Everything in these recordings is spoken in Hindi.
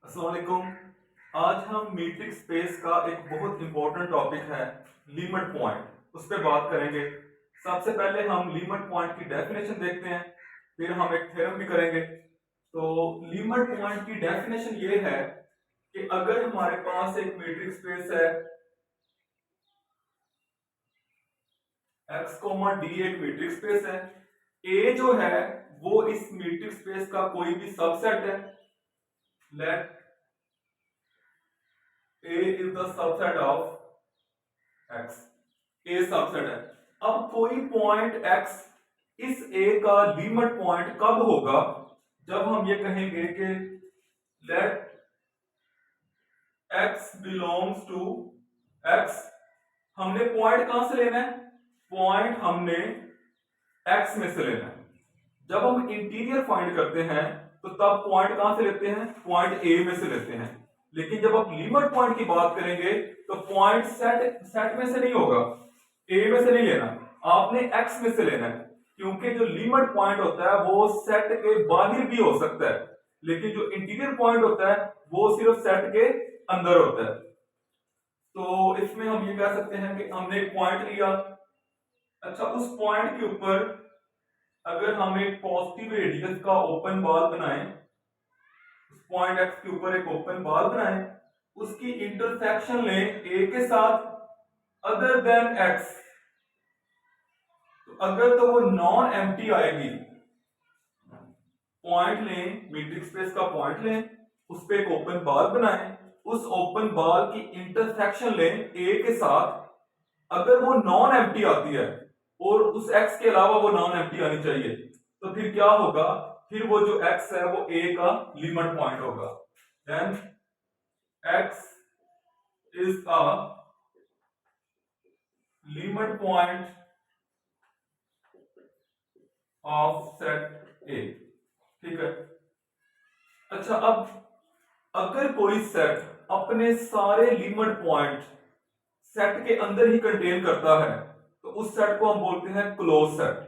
अस्सलाम वालेकुम। आज हम मीट्रिक स्पेस का एक बहुत इंपॉर्टेंट टॉपिक है लिमिट पॉइंट, उस पर बात करेंगे। सबसे पहले हम लिमिट पॉइंट की डेफिनेशन देखते हैं, फिर हम एक थ्योरम भी करेंगे। तो लिमिट पॉइंट की डेफिनेशन ये है कि अगर हमारे पास एक मीट्रिक स्पेस है x, d एक मीट्रिक स्पेस है, a जो है वो इस मीट्रिक स्पेस का कोई भी सबसेट है। Let A is the subset of X, A subset है। अब कोई पॉइंट X इस A का लिमिट पॉइंट कब होगा? जब हम ये कहेंगे कि let X belongs to X। हमने पॉइंट कहां से लेना है? पॉइंट हमने X में से लेना है। जब हम इंटीरियर फाइंड करते हैं तो तब पॉइंट कहां से लेते हैं? पॉइंट A में से लेते हैं। लेकिन जब आप लिमिट पॉइंट की बात करेंगे तो पॉइंट सेट में से नहीं होगा, ए में से नहीं लेना, आपने एक्स में से लेना है। क्योंकि जो लिमिट पॉइंट होता है वो सेट के बाहर भी हो सकता है, लेकिन जो इंटीरियर पॉइंट होता है वो सिर्फ सेट के अंदर होता है। तो इसमें हम ये कह सकते हैं कि हमने एक पॉइंट लिया। अच्छा, उस पॉइंट के ऊपर अगर हम एक पॉजिटिव रेडियस का ओपन बॉल बनाएं, पॉइंट एक्स के ऊपर एक ओपन बॉल बनाएं, उसकी इंटरसेक्शन लें ए के साथ अदर देन एक्स, तो अगर तो वो नॉन एम्प्टी आएगी। पॉइंट लें, मीट्रिक स्पेस का पॉइंट लें, उस पे एक ओपन बॉल बनाएं, उस ओपन बॉल की इंटरसेक्शन लें ए के साथ, अगर वो नॉन एम्प्टी आती है और उस एक्स के अलावा वो नॉन एम्प्टी आनी चाहिए, तो फिर क्या होगा? फिर वो जो x है वो a का लिमिट पॉइंट होगा। Then x is a limit point of set a। ठीक है। अच्छा, अब अगर कोई सेट अपने सारे लिमिट पॉइंट सेट के अंदर ही कंटेन करता है तो उस सेट को हम बोलते हैं क्लोज सेट।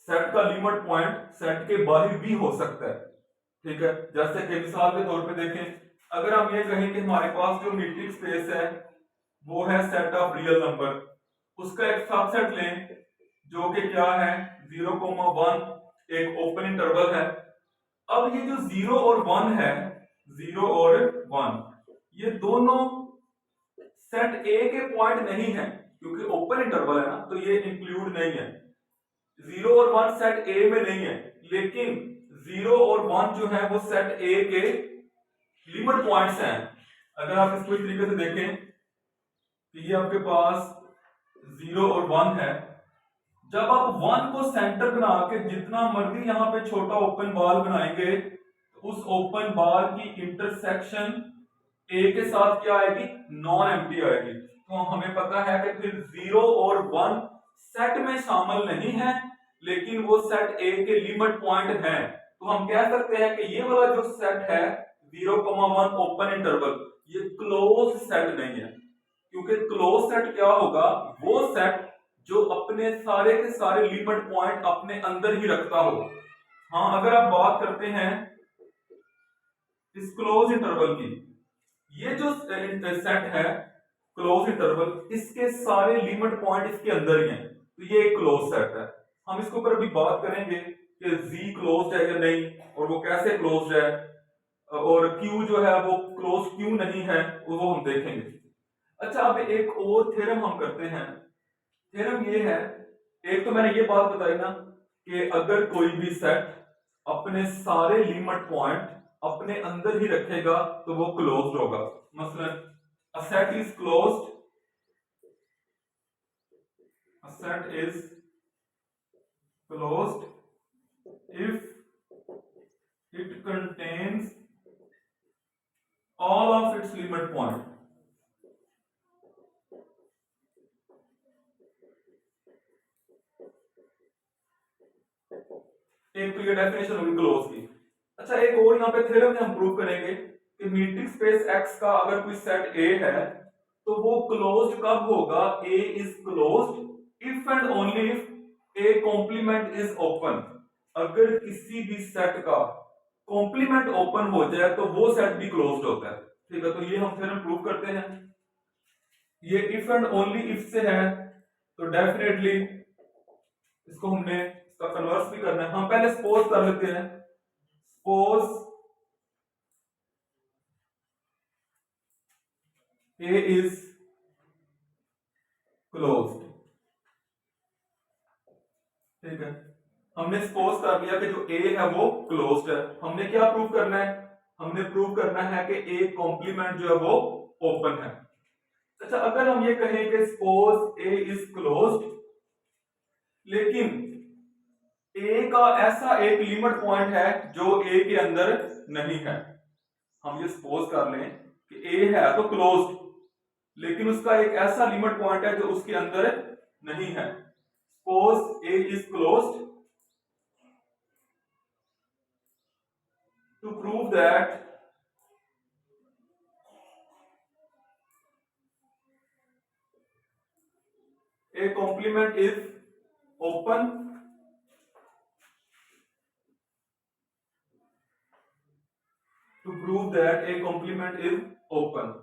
सेट का लिमिट पॉइंट सेट के बाहर भी हो सकता है। ठीक है। जैसे कि मिसाल के तौर पे देखें, अगर हम ये कहें कि हमारे पास जो मीट्रिक स्पेस है वो है सेट ऑफ रियल नंबर, उसका एक सबसेट लें जो कि क्या है 0,1, एक ओपन इंटरवल है। अब ये जो 0 और 1 है, 0 और 1, ये दोनों सेट ए के पॉइंट नहीं है, क्योंकि ओपन इंटरवल है ना, तो ये इंक्लूड नहीं है। 0 और 1 सेट ए में नहीं है, लेकिन 0 और 1 जो है वो सेट ए के लिमिट पॉइंट्स हैं। अगर आप इसको इस तरीके से देखें कि ये आपके पास 0 और 1 है, जब आप 1 को सेंटर बना के जितना मर्जी यहां पे छोटा ओपन बॉल बनाएंगे, तो उस ओपन बॉल की इंटरसेक्शन ए के साथ क्या आएगी? नॉन एम्प्टी आएगी। तो हमें पता है कि फिर 0 और 1 सेट में शामिल नहीं है, लेकिन वो सेट ए के लिमिट पॉइंट है। तो हम कह सकते हैं कि ये वाला जो सेट है 0,1 ओपन इंटरवल, ये क्लोज सेट नहीं है। क्योंकि क्लोज सेट क्या होगा? वो सेट जो अपने सारे के सारे लिमिट पॉइंट अपने अंदर ही रखता हो। हाँ, अगर आप बात करते हैं इस क्लोज इंटरवल की, ये जो सेट है क्लोज इंटरवल, इसके सारे लिमिट पॉइंट इसके अंदर ही हैं, तो ये एक क्लोज सेट है। हम इसके ऊपर अभी बात करेंगे कि z क्लोज्ड है या नहीं, और वो कैसे क्लोज्ड है, और q जो है वो क्लोज क्यों नहीं है, वो हम देखेंगे। अच्छा, अब एक और थ्योरम हम करते हैं। थ्योरम ये है, एक तो मैंने ये बात बताई ना कि अगर कोई भी सेट अपने सारे लिमिट पॉइंट अपने अंदर ही रखेगा तो वो क्लोज्ड होगा। मसलन a set is closed, a set is closed if it contains all of its limit point। एक तो ये डेफिनेशन होगी क्लोज की। अच्छा, एक और यहाँ पे थ्योरम में हम प्रूव करेंगे कि मीट्रिक स्पेस X का अगर कोई सेट A है तो वो क्लोज्ड कब होगा? A is closed if and only if A complement is open. अगर किसी भी सेट का कॉम्प्लीमेंट ओपन हो जाए तो वो सेट भी क्लोज्ड होता है। ठीक है, तो ये हम थ्योरम प्रूव करते हैं। ये इफ एंड ओनली इफ से है, तो डेफिनेटली इसको हमने इसका कन्वर्स भी करना है। हम पहले सपोज कर लेते हैं, सपोज ए इज क्लोज्ड। ठीक है, हमने सपोज कर लिया कि जो ए है वो क्लोज्ड है। हमने क्या प्रूव करना है? हमने प्रूव करना है कि ए कॉम्प्लीमेंट जो है वो ओपन है। अच्छा, अगर हम ये कहें कि सपोज ए इज क्लोज्ड, लेकिन ए का ऐसा एक लिमिट पॉइंट है जो ए के अंदर नहीं है। हम ये सपोज कर लें कि ए है तो क्लोज्ड, लेकिन उसका एक ऐसा लिमिट पॉइंट है जो उसके अंदर नहीं है। Suppose A is closed, to prove that a complement is open, to prove that a complement is open।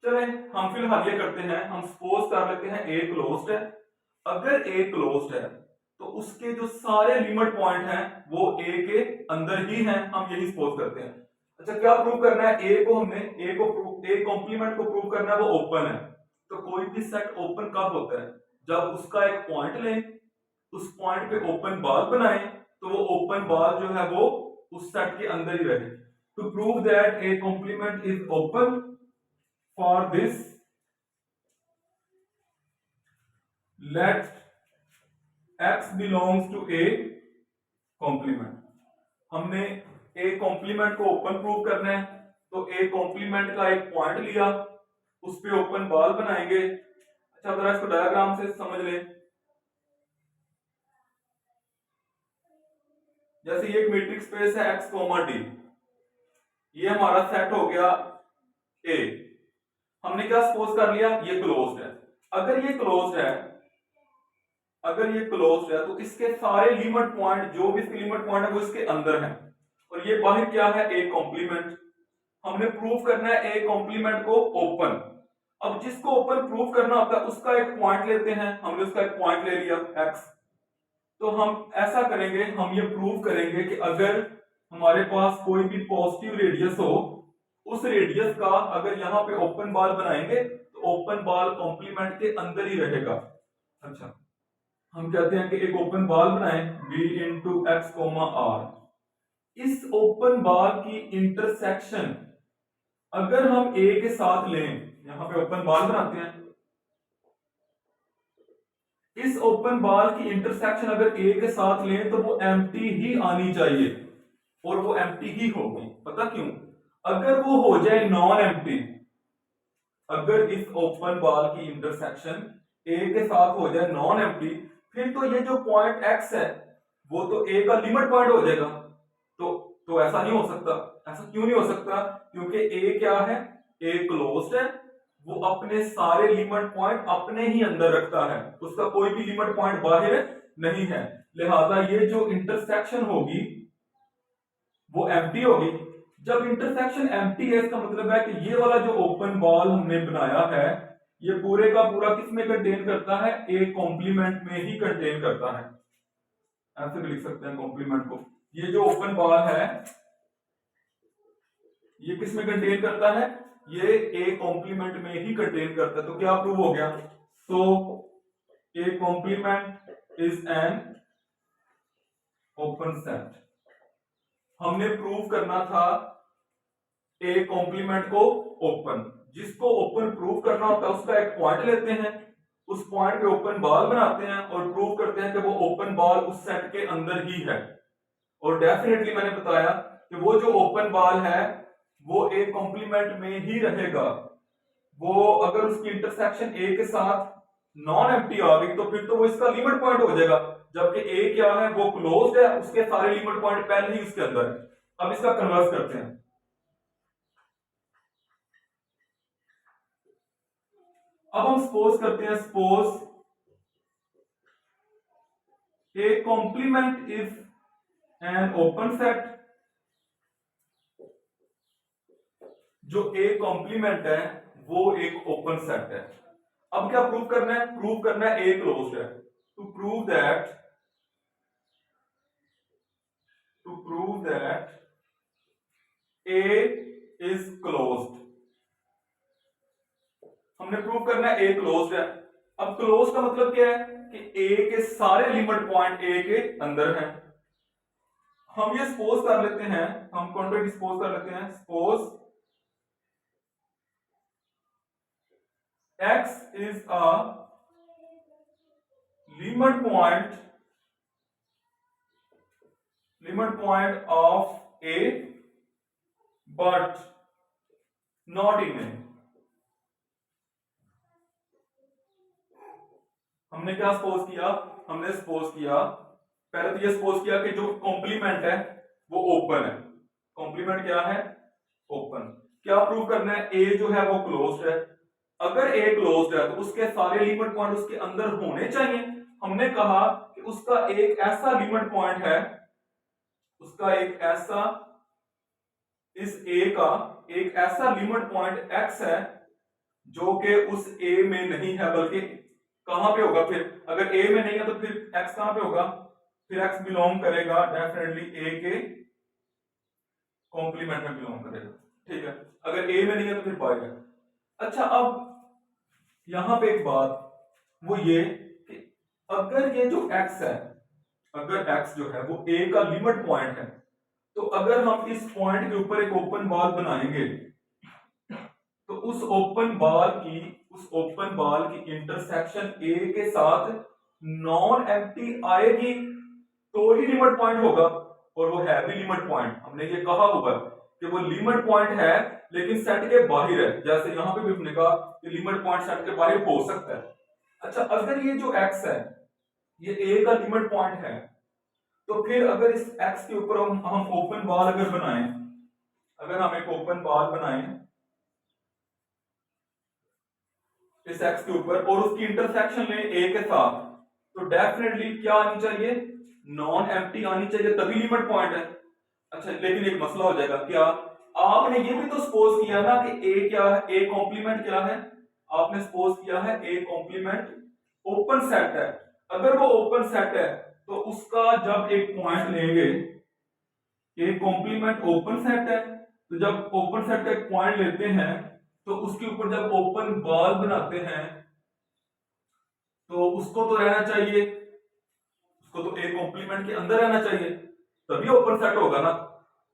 चलें, हम फिलहाल ये करते हैं, हम सपोज कर लेते हैं ए क्लोज्ड है। अगर ए क्लोज्ड है तो उसके जो सारे लिमिट पॉइंट हैं वो ए के अंदर ही हैं, हम यही सपोज करते हैं। अच्छा, क्या प्रूव करना है? ए को हमने ए कॉम्प्लीमेंट को प्रूव करना है वो ओपन है। तो कोई भी सेट ओपन कब होता है? जब उसका एक पॉइंट लें, उस पॉइंट पे ओपन बॉल बनाएं, तो वो ओपन बॉल जो है वो उस सेट के अंदर ही रहे। To prove that A complement is open, for this let x belongs to a complement। हमने a कॉम्प्लीमेंट को ओपन प्रूव करना है, तो a कॉम्प्लीमेंट का एक पॉइंट लिया, उस पे ओपन बॉल बनाएंगे। अच्छा, जरा इसको डायग्राम से समझ लें। जैसे ये एक मैट्रिक्स स्पेस है x, d, ये हमारा सेट हो गया a। हमने क्या सपोज कर लिया? ये क्लोज्ड है। अगर ये क्लोज्ड है, अगर ये क्लोज्ड है तो इसके सारे लिमिट पॉइंट, जो भी इसके लिमिट पॉइंट है वो इसके अंदर है। और ये बाहर क्या है? A complement. हमने प्रूव करना है ए कॉम्प्लीमेंट को ओपन। अब जिसको ओपन प्रूव करना होता है उसका एक पॉइंट लेते हैं, हमने उसका एक पॉइंट ले लिया एक्स। तो हम ऐसा करेंगे, हम ये प्रूव करेंगे कि अगर हमारे पास कोई भी पॉजिटिव रेडियस हो, उस रेडियस का अगर यहाँ पे ओपन बॉल बनाएंगे तो ओपन बॉल कॉम्प्लीमेंट के अंदर ही रहेगा। अच्छा, हम कहते हैं कि एक ओपन बॉल बनाएं b into x comma r. इस ओपन बॉल की इंटरसेक्शन अगर हम a के साथ लें, यहां पे ओपन बॉल बनाते हैं, इस ओपन बॉल की इंटरसेक्शन अगर a के साथ लें तो वो एम्प्टी ही आनी चाहिए, और वो एम्प्टी ही होगी। पता क्यों? अगर वो हो जाए नॉन एम्प्टी, अगर इस ओपन बॉल की इंटरसेक्शन a के साथ हो जाए नॉन एम्प्टी, फिर तो ये जो पॉइंट x है वो तो a का लिमिट पॉइंट हो जाएगा। तो ऐसा नहीं हो सकता। ऐसा क्यों नहीं हो सकता? क्योंकि a क्या है? a क्लोज्ड है, वो अपने सारे लिमिट पॉइंट अपने ही अंदर रखता है, उसका कोई भी लिमिट पॉइंट बाहर नहीं है। लिहाजा ये जो इंटरसेक्शन होगी वो एम्प्टी होगी। जब इंटरसेक्शन एम्प्टी है, इसका मतलब है कि ये वाला जो ओपन बॉल हमने बनाया है ये पूरे का पूरा किस में कंटेन करता है? ए कॉम्प्लीमेंट में ही कंटेन करता है। ऐसे भी लिख सकते हैं कॉम्प्लीमेंट को। ये जो ओपन बॉल है ये किस में कंटेन करता है? ये ए कॉम्प्लीमेंट में ही कंटेन करता है। तो क्या प्रूव हो गया? So A complement is an open set. हमने प्रूव करना था ए कॉम्प्लीमेंट को ओपन। जिसको ओपन प्रूव करना होता है उसका एक पॉइंट लेते हैं, उस पॉइंट पे ओपन बॉल बनाते हैं और प्रूव करते हैं कि वो ओपन बॉल उस सेट के अंदर ही है। और डेफिनेटली मैंने बताया कि वो जो ओपन बॉल है वो ए कॉम्प्लीमेंट में ही रहेगा। वो अगर उसकी इंटरसेक्शन ए के साथ नॉन एम्प्टी आ गई तो फिर तो वो इसका लिमिट पॉइंट हो जाएगा, जबकि ए क्या है? वो क्लोज्ड है, उसके सारे लिमिट पॉइंट पहले ही उसके अंदर है। अब इसका कन्वर्स करते हैं। अब हम सपोज करते हैं, suppose A complement is an open set जो ए कॉम्प्लीमेंट है वो एक ओपन सेट है। अब क्या प्रूव करना है? प्रूव करना है ए क्लोज्ड है। To prove that A is closed, हमने प्रूव करना है ए क्लोज्ड है। अब क्लोज का मतलब क्या है कि ए के सारे लिमिट पॉइंट ए के अंदर हैं। हम ये सपोज कर लेते हैं, हम कॉन्ट्रैक्ट सपोज कर लेते हैं, suppose x is a limit point of A but not in A। हमने क्या सपोज किया? हमने सपोज किया, पहले तो ये सपोज किया कि जो कॉम्प्लीमेंट है वो ओपन है। कॉम्प्लीमेंट क्या है? ओपन। क्या प्रूव करना है? ए जो है वो क्लोज्ड है। अगर ए क्लोज्ड है तो उसके सारे लिमिट पॉइंट उसके अंदर होने चाहिए। हमने कहा कि उसका एक ऐसा लिमिट पॉइंट है, उसका एक ऐसा, इस ए का एक ऐसा लिमिट पॉइंट x है जो कि उस ए में नहीं है, बल्कि कहां पे होगा? फिर अगर ए में नहीं है तो फिर x कहां पे होगा? फिर x बिलोंग करेगा डेफिनेटली ए के कॉम्प्लीमेंट में बिलोंग करेगा। ठीक है, अगर ए में नहीं है तो फिर बाय है। अच्छा, अब यहां पे एक बात वो ये कि अगर ये जो x है, अगर x जो है वो a का लिमिट पॉइंट है, तो अगर हम इस पॉइंट के ऊपर एक ओपन बॉल बनाएंगे तो उस ओपन बॉल की इंटरसेक्शन a के साथ नॉन एम्प्टी आएगी तो ही लिमिट पॉइंट होगा, और वो है भी लिमिट पॉइंट। हमने ये कहा हुआ कि वो लिमिट पॉइंट है लेकिन सेट के बाहर है, जैसे यहां पे भी हमने कहा कि लिमिट पॉइंट सेट के बाहर हो सकता है। अच्छा, अगर ये जो x है ये a का लिमिट पॉइंट है, तो फिर अगर इस x के ऊपर हम ओपन बॉल अगर बनाएं, अगर हम एक ओपन बॉल बनाएं इस x के ऊपर और उसकी इंटरसेक्शन लें a के साथ, तो डेफिनेटली क्या आनी चाहिए? नॉन एम्प्टी आनी चाहिए, तभी लिमिट पॉइंट है। अच्छा, लेकिन एक मसला हो जाएगा। क्या? आपने ये भी तो सपोज किया ना कि ए क्या है? ए कॉम्प्लीमेंट क्या है? आपने सपोज किया है ए कॉम्प्लीमेंट ओपन सेट है। अगर वो ओपन सेट है तो उसका जब एक पॉइंट लेंगे, ए कॉम्प्लीमेंट ओपन सेट है, तो जब ओपन सेट का एक पॉइंट लेते हैं तो उसके ऊपर जब ओपन बॉल बनाते हैं तो उसको तो रहना चाहिए, उसको तो ए कॉम्प्लीमेंट के अंदर रहना चाहिए, तभी ओपन सेट होगा ना।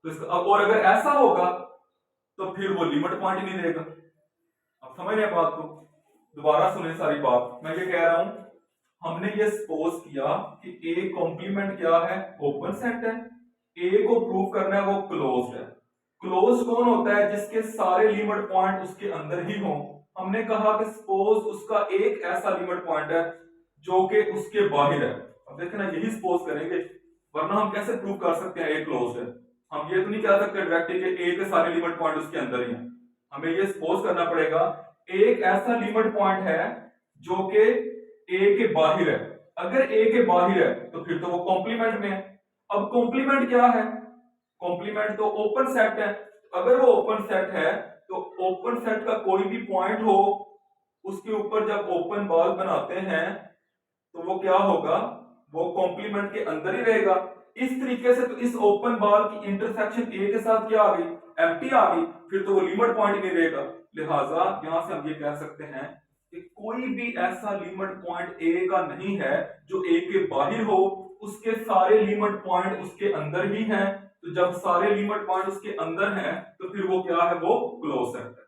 तो इसका और अगर ऐसा होगा तो फिर वो लिमिट पॉइंट नहीं देगा। अब समझ रहे हैं बात को? दोबारा सुने सारी बात। मैं ये कह रहा हूं, हमने ये सपोज किया कि ए कॉम्प्लीमेंट क्या है? ओपन सेट है। ए को प्रूव करना है वो क्लोज्ड है। क्लोज कौन होता है? जिसके सारे लिमिट पॉइंट उसके अंदर ही हो। हमने कहा कि सपोज उसका एक ऐसा लिमिट पॉइंट है जो कि उसके बाहर है। अब देखना, यही सपोज करेंगे, वरना हम कैसे प्रूव कर सकते हैं ए क्लोज्ड है? हम ये तो नहीं कह सकते डायरेक्टली कि ए के सारे लिमिट पॉइंट उसके अंदर ही हैं। हमें ये सपोज करना पड़ेगा एक ऐसा लिमिट पॉइंट है जो कि ए के बाहर है। अगर ए के बाहर है तो फिर तो वो कॉम्प्लीमेंट में है। अब कॉम्प्लीमेंट क्या है? कॉम्प्लीमेंट तो ओपन सेट है। अगर वो ओपन सेट है तो ओपन सेट का कोई भी पॉइंट हो, उसके ऊपर जब ओपन बॉल बनाते हैं तो वो क्या होगा? वो कॉम्प्लीमेंट के अंदर ही रहेगा। इस तरीके से तो इस ओपन बॉल की इंटरसेक्शन ए के साथ क्या आ गई? एम्प्टी आ गई, फिर तो वो लिमिट पॉइंट नहीं रहेगा। लिहाजा यहां से हम ये कह सकते हैं कि कोई भी ऐसा लिमिट पॉइंट ए का नहीं है जो ए के बाहर हो, उसके सारे लिमिट पॉइंट उसके अंदर ही हैं। तो जब सारे लिमिट पॉइंट उसके अंदर हैं तो फिर वो क्या है? वो क्लोज सेट है।